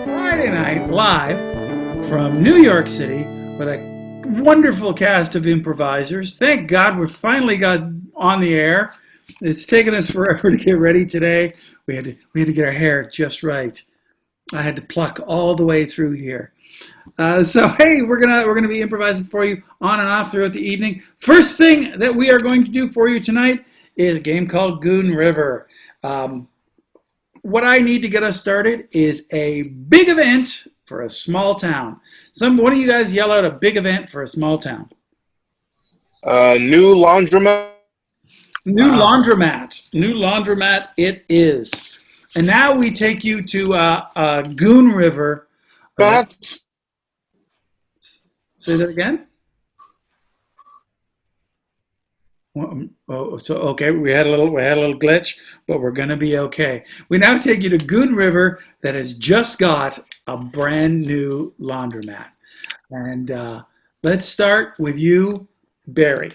Friday night live from New York City with a wonderful cast of improvisers. Thank God we finally got on the air. It's taken us forever to get ready today. We had to get our hair just right. I had to pluck all the way through here. So hey, we're gonna be improvising for you on and off throughout the evening. First thing that we are going to do for you tonight is a game called Goon River. What I need to get us started is a big event for a small town. One of you guys yell out a big event for a small town. New laundromat. New laundromat. New laundromat it is. And now we take you to Goon River. Matt. Say that again? Oh, so okay, we had a little glitch, but we're gonna be okay. We now take you to Goon River that has just got a brand new laundromat, and let's start with you, Barry.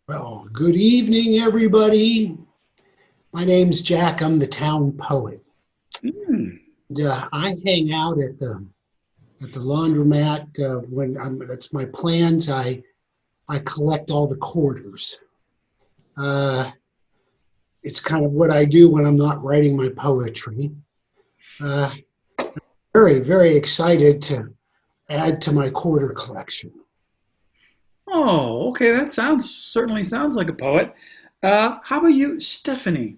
Well, good evening, everybody. My name's Jack. I'm the town poet. I hang out at the laundromat that's my plans. I collect all the quarters. It's kind of what I do when I'm not writing my poetry. Very, very excited to add to my quarter collection. Oh, okay, that certainly sounds like a poet. How about you, Stephanie?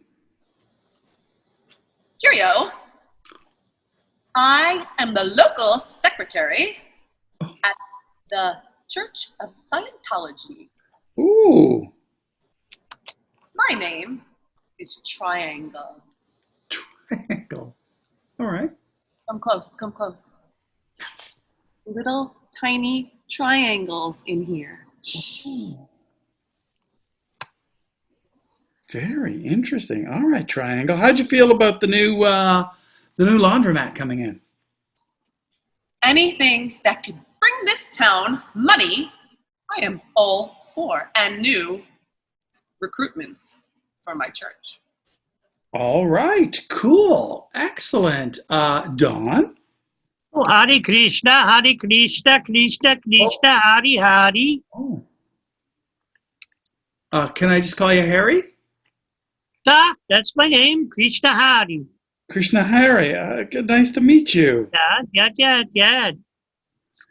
Cheerio. I am the local secretary at the Church of Scientology. Ooh. My name is Triangle. Triangle. All right. Come close. Little tiny triangles in here. Very interesting. All right, Triangle. How'd you feel about the new laundromat coming in? Anything that could bring this town money, I am all for, and new recruitments for my church. All right, cool, excellent. Dawn? Oh, Hare Krishna, Hare Krishna, Krishna Krishna, Hare Hare. Oh. Can I just call you Harry? That's my name, Krishna Hare. Krishna Harry. Nice to meet you. Yeah.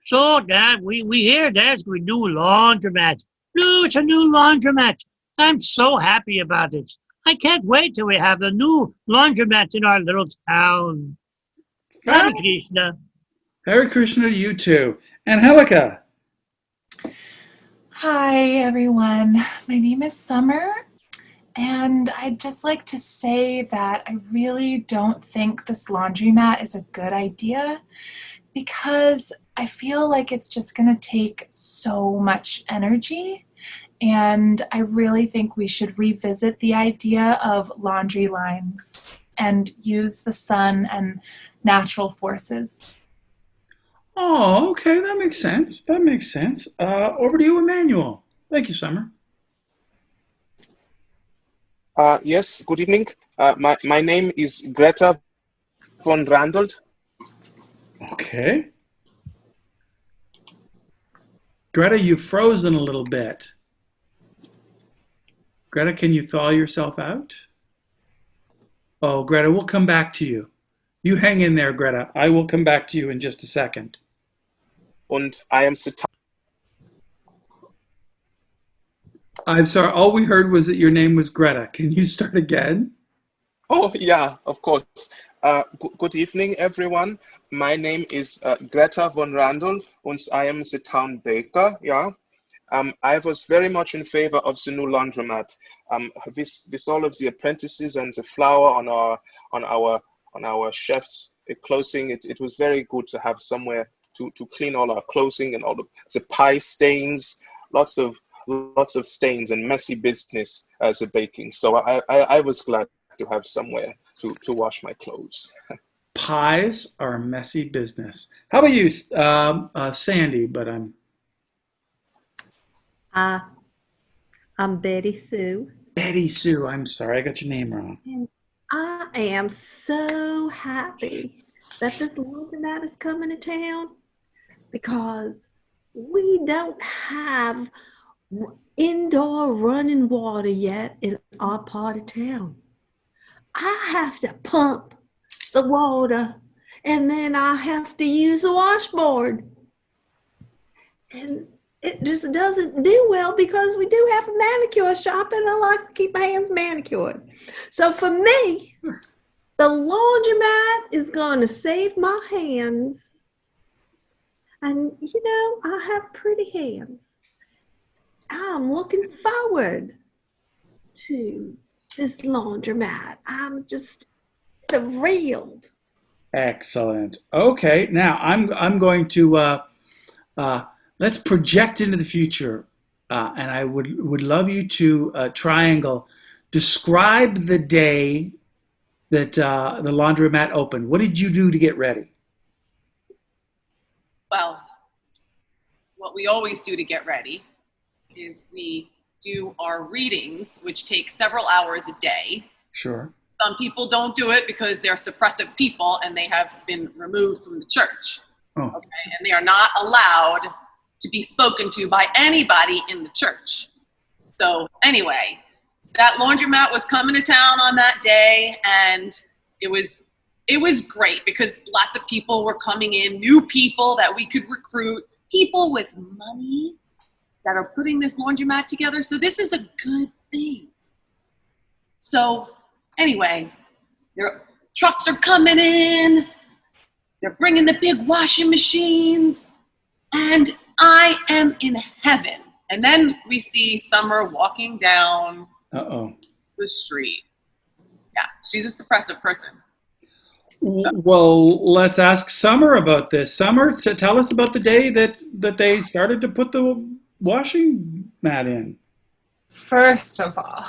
So, Dad, we hear there's a new laundromat. No, it's a new laundromat. I'm so happy about it. I can't wait till we have a new laundromat in our little town. Hare Krishna. Hare Krishna to you too. Angelica. Hi, everyone. My name is Summer, and I'd just like to say that I really don't think this laundromat is a good idea because I feel like it's just going to take so much energy, and I really think we should revisit the idea of laundry lines and use the sun and natural forces. Oh, okay, that makes sense. Over to you, Emmanuel. Thank you, Summer. Yes, good evening. My name is Greta von Randold. Okay. Greta, you've frozen a little bit. Greta, can you thaw yourself out? Oh, Greta, we'll come back to you. You hang in there, Greta. I will come back to you in just a second. Und I am I'm sorry, all we heard was that your name was Greta. Can you start again? Oh, yeah, of course. Good evening, everyone. My name is Greta von Randl, and I am the town baker. Yeah. I was very much in favor of the new laundromat. With all of the apprentices and the flour on our chefs' clothing, it was very good to have somewhere to clean all our clothing and all the pie stains, lots of stains and messy business as a baking. So I was glad to have somewhere to wash my clothes. Pies are messy business. How about you, Sandy? But I'm Betty Sue, Betty Sue. I'm sorry, I got your name wrong. And I am so happy that this laundromat is coming to town because we don't have indoor running water yet in our part of town. I have to pump the water and then I have to use a washboard. And it just doesn't do well because we do have a manicure shop and I like to keep my hands manicured. So for me, the laundromat is going to save my hands. And you know, I have pretty hands. I'm looking forward to this laundromat. I'm just thrilled. Excellent. Okay, now I'm going to let's project into the future, and I would love you to triangle. Describe the day that the laundromat opened. What did you do to get ready? Well, what we always do to get ready is we do our readings, which take several hours a day. Sure. Some people don't do it because they're suppressive people and they have been removed from the church. Oh. Okay, and they are not allowed to be spoken to by anybody in the church. So anyway, that laundromat was coming to town on that day, and it was great because lots of people were coming in, new people that we could recruit, people with money that are putting this laundromat together. So this is a good thing. So anyway, their trucks are coming in, they're bringing the big washing machines, and I am in heaven. And then we see Summer walking down the street. Yeah, she's a suppressive person. Well, let's ask Summer about this. Summer, tell us about the day that they started to put the washing mat in. First of all,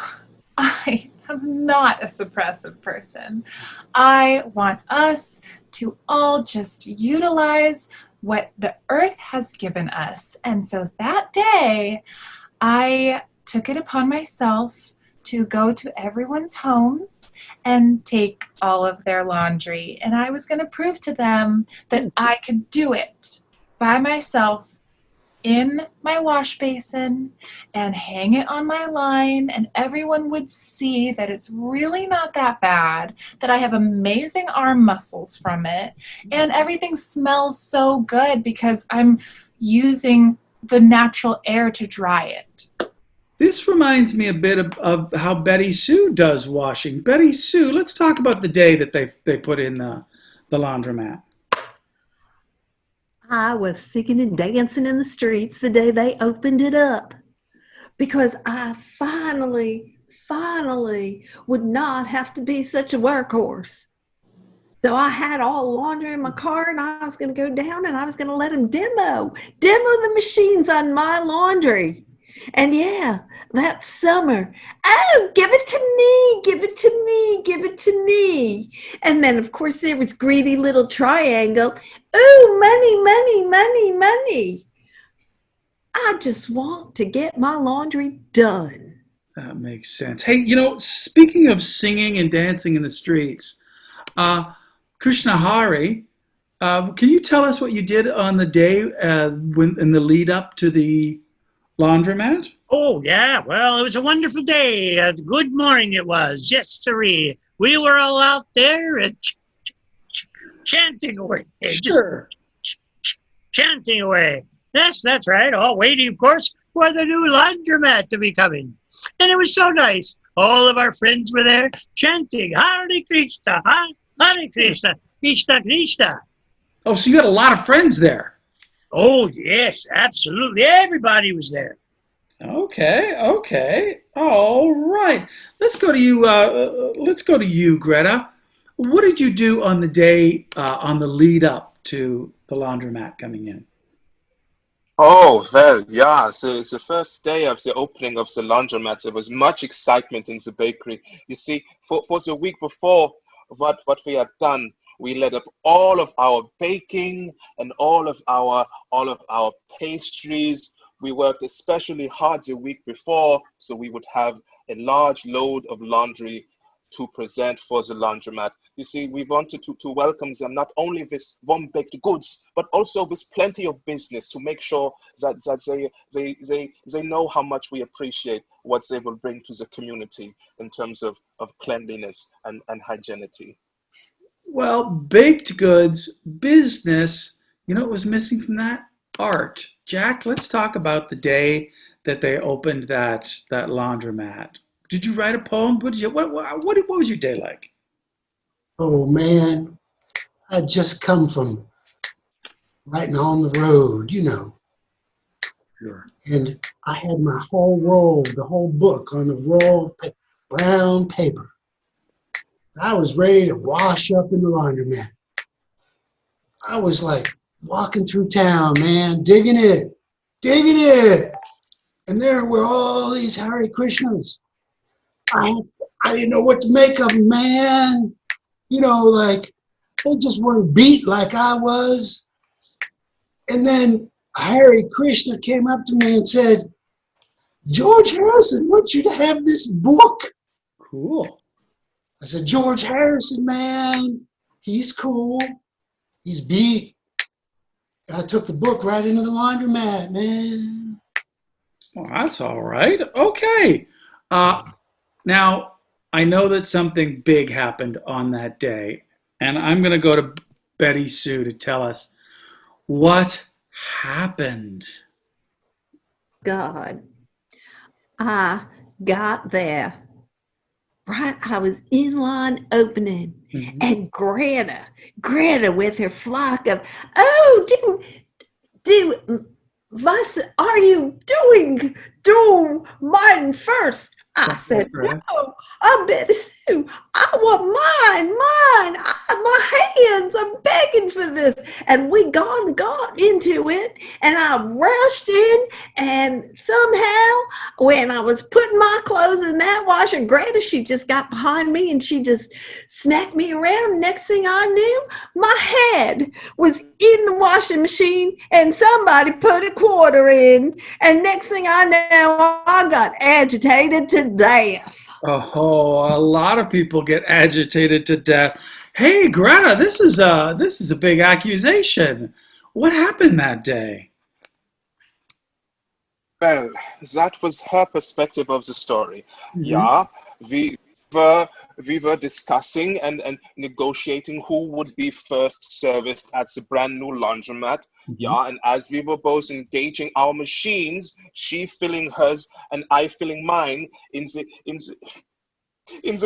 I am not a suppressive person. I want us to all just utilize what the earth has given us. And so that day, I took it upon myself to go to everyone's homes and take all of their laundry. And I was going to prove to them that I could do it by myself in my wash basin and hang it on my line, and everyone would see that it's really not that bad, that I have amazing arm muscles from it, and everything smells so good because I'm using the natural air to dry it. This reminds me a bit of how Betty Sue does washing. Betty Sue, let's talk about the day that they put in the laundromat. I was singing and dancing in the streets the day they opened it up because I finally would not have to be such a workhorse. So I had all the laundry in my car and I was going to go down and I was going to let them demo the machines on my laundry. And yeah, that summer, oh, give it to me, give it to me, give it to me. And then, of course, there was greedy little triangle. Oh, money, money, money, money. I just want to get my laundry done. That makes sense. Hey, you know, speaking of singing and dancing in the streets, Krishna Hari, can you tell us what you did on the day in the lead up to the laundromat? Oh, yeah. Well, it was a wonderful day. Good morning it was. Yes, sirree. We were all out there chanting away. Sure. Just chanting away. Yes, that's right. All waiting, of course, for the new laundromat to be coming. And it was so nice. All of our friends were there chanting, Hare Krishna, Hare Krishna, Krishna Krishna. Oh, so you had a lot of friends there. Oh, yes, absolutely. Everybody was there. Okay. All right. Let's go to you, Greta. What did you do on the day, on the lead up to the laundromat coming in? Oh, well, yeah. So it's the first day of the opening of the laundromat. There was much excitement in the bakery. You see, for the week before, what we had done, we let up all of our baking and all of our pastries. We worked especially hard the week before, so we would have a large load of laundry to present for the laundromat. You see, we wanted to welcome them not only with warm-baked goods, but also with plenty of business to make sure that they know how much we appreciate what they will bring to the community in terms of cleanliness and hygienity. Well, baked goods, business, you know what was missing from that? Art. Jack, let's talk about the day that they opened that laundromat. Did you write a poem? What was your day like? Oh man, I just come from writing on the road, you know. Sure. And I had my whole roll, the whole book on the roll of brown paper. I was ready to wash up in the laundromat. I was like walking through town, man, digging it. And there were all these Hare Krishnas. I didn't know what to make of them, man. You know, like, they just weren't beat like I was. And then Hare Krishna came up to me and said, George Harrison wants you to have this book. Cool. I said, George Harrison, man, he's cool. He's beat. I took the book right into the laundromat, man. Well, that's all right. Okay. Now, I know that something big happened on that day, and I'm going to go to Betty Sue to tell us what happened. God, I got there. Right, I was in line opening, and Greta with her flock of, was are you doing mine first? I said, no, I'm Betty Sue. I want mine. My hands, I'm begging for this. And we got into it, and I rushed in, and somehow when I was putting my clothes in that washer, Greta, she just got behind me and she just snapped me around. Next thing I knew, my head was in the washing machine and somebody put a quarter in. And next thing I know, I got agitated to death. Oh, a lot of people get agitated to death. Hey, Greta, this is a big accusation. What happened that day? Well, that was her perspective of the story. Yeah, we were discussing and negotiating who would be first serviced at the brand new laundromat. Yeah, and as we were both engaging our machines, she filling hers and I filling mine, in the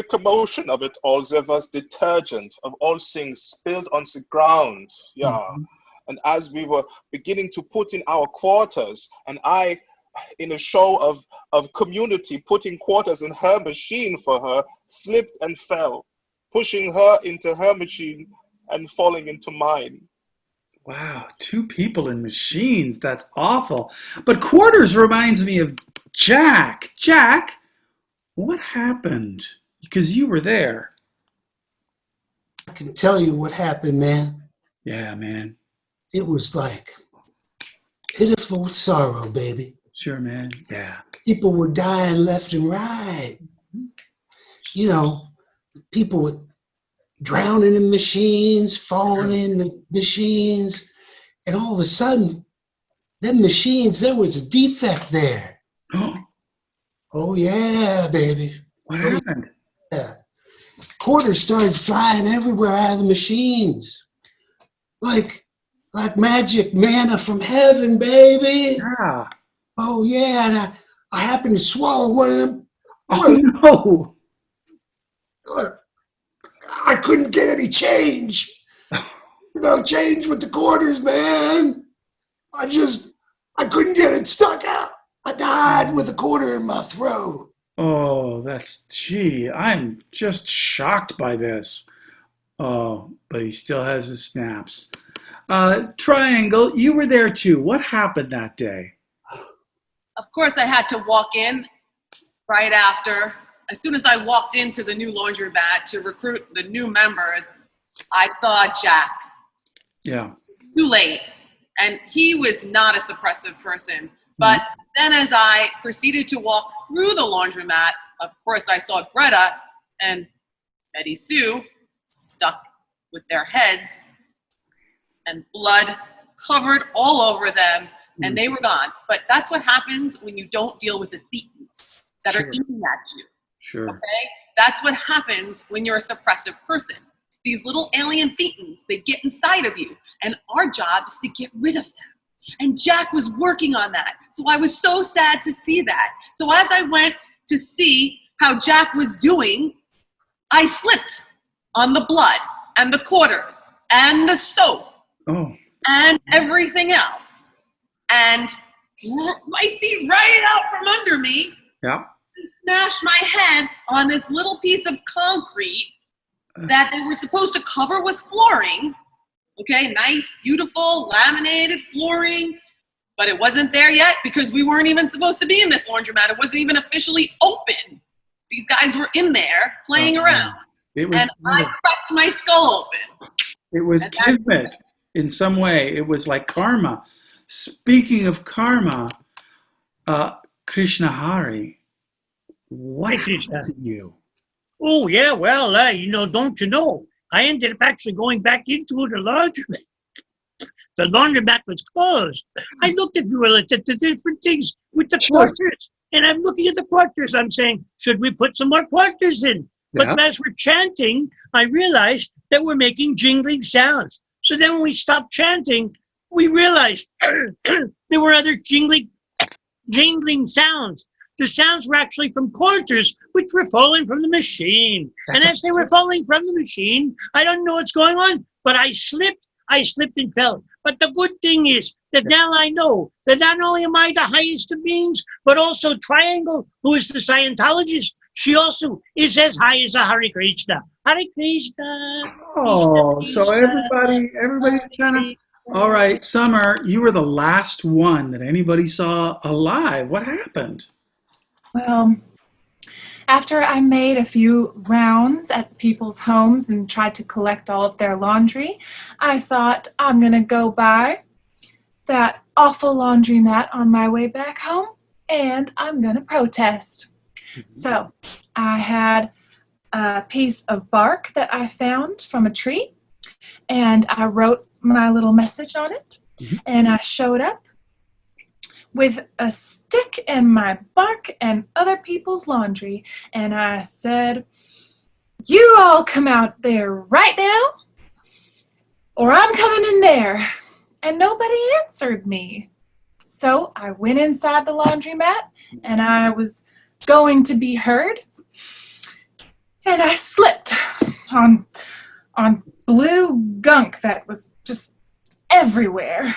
commotion of it all, there was detergent of all things spilled on the ground. Yeah, and as we were beginning to put in our quarters, and I, in a show of community, putting quarters in her machine for her, slipped and fell, pushing her into her machine and falling into mine. Wow, two people in machines. That's awful. But quarters reminds me of Jack. Jack, what happened? Because you were there. I can tell you what happened, man. Yeah, man. It was like pitiful sorrow, baby. Sure, man. Yeah. People were dying left and right. You know, people were drowning in machines, falling in the machines, and all of a sudden, them machines, there was a defect there. Oh yeah, baby. What happened? Yeah. Quarters started flying everywhere out of the machines. Like magic manna from heaven, baby. Yeah. Oh yeah, and I happened to swallow one of them. Oh no. I couldn't get any change. No change with the quarters, man. I couldn't get it stuck out. I died with a quarter in my throat. Oh, I'm just shocked by this. Oh, but he still has his snaps. Triangle, you were there too. What happened that day? Of course, I had to walk in right after. As soon as I walked into the new laundromat to recruit the new members, I saw Jack. Yeah. Too late. And he was not a suppressive person But then as I proceeded to walk through the laundromat, of course I saw Greta and Betty Sue stuck with their heads and blood covered all over them, and they were gone. But that's what happens when you don't deal with the thetans that are eating at you. Sure. Okay? That's what happens when you're a suppressive person. These little alien thetans, they get inside of you, and our job is to get rid of them. And Jack was working on that. So I was so sad to see that. So as I went to see how Jack was doing, I slipped on the blood and the quarters and the soap and everything else. And my feet right out from under me. Yeah. Smashed my head on this little piece of concrete that they were supposed to cover with flooring. Okay, nice, beautiful, laminated flooring. But it wasn't there yet because we weren't even supposed to be in this laundromat. It wasn't even officially open. These guys were in there playing around. And I cracked my skull open. It was kismet in some way. It was like karma. Speaking of karma, Krishna Hari, what happened to you? Oh, yeah, well, don't you know? I ended up actually going back into the laundromat. The laundromat was closed. I looked, if you will, at the different things with the quarters, and I'm looking at the quarters. I'm saying, should we put some more quarters in? But as we're chanting, I realized that we're making jingling sounds. So then when we stopped chanting, we realized there were other jingling sounds. The sounds were actually from quarters, which were falling from the machine. And as they were falling from the machine, I don't know what's going on, but I slipped and fell. But the good thing is that now I know that not only am I the highest of beings, but also Triangle, who is the Scientologist, she also is as high as a Hare Krishna. Hare Krishna. Oh, so everybody's kind of... All right, Summer, you were the last one that anybody saw alive. What happened? Well, after I made a few rounds at people's homes and tried to collect all of their laundry, I thought I'm going to go by that awful laundromat on my way back home, and I'm going to protest. So I had a piece of bark that I found from a tree, and I wrote my little message on it, and I showed up with a stick and my bark and other people's laundry, and I said, you all come out there right now, or I'm coming in there. And nobody answered me. So I went inside the laundromat, and I was going to be heard, and I slipped on blue gunk that was just everywhere.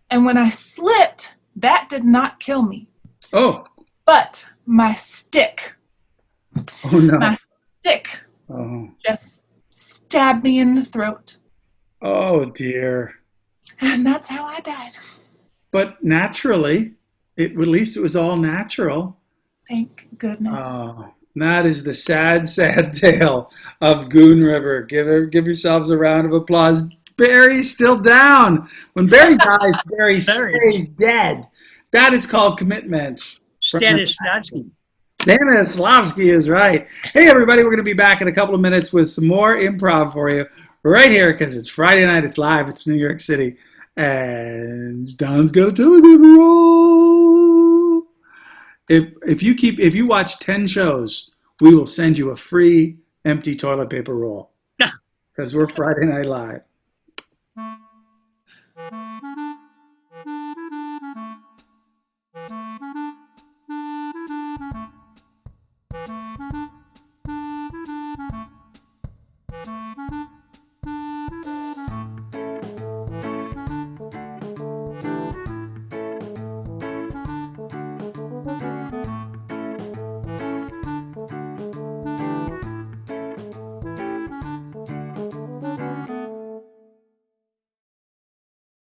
And when I slipped, that did not kill me. Oh. But my stick. Oh, no. My stick just stabbed me in the throat. Oh, dear. And that's how I died. But naturally, at least it was all natural. Thank goodness. Oh, that is the sad, sad tale of Goon River. Give yourselves a round of applause. Barry's still down. When Barry dies, Barry stays dead. That is called commitment. Stanislavski. Stanislavski is right. Hey, everybody, we're going to be back in a couple of minutes with some more improv for you right here because it's Friday night. It's live. It's New York City. And Don's got a toilet paper roll. If you watch 10 shows, we will send you a free empty toilet paper roll because we're Friday Night Live.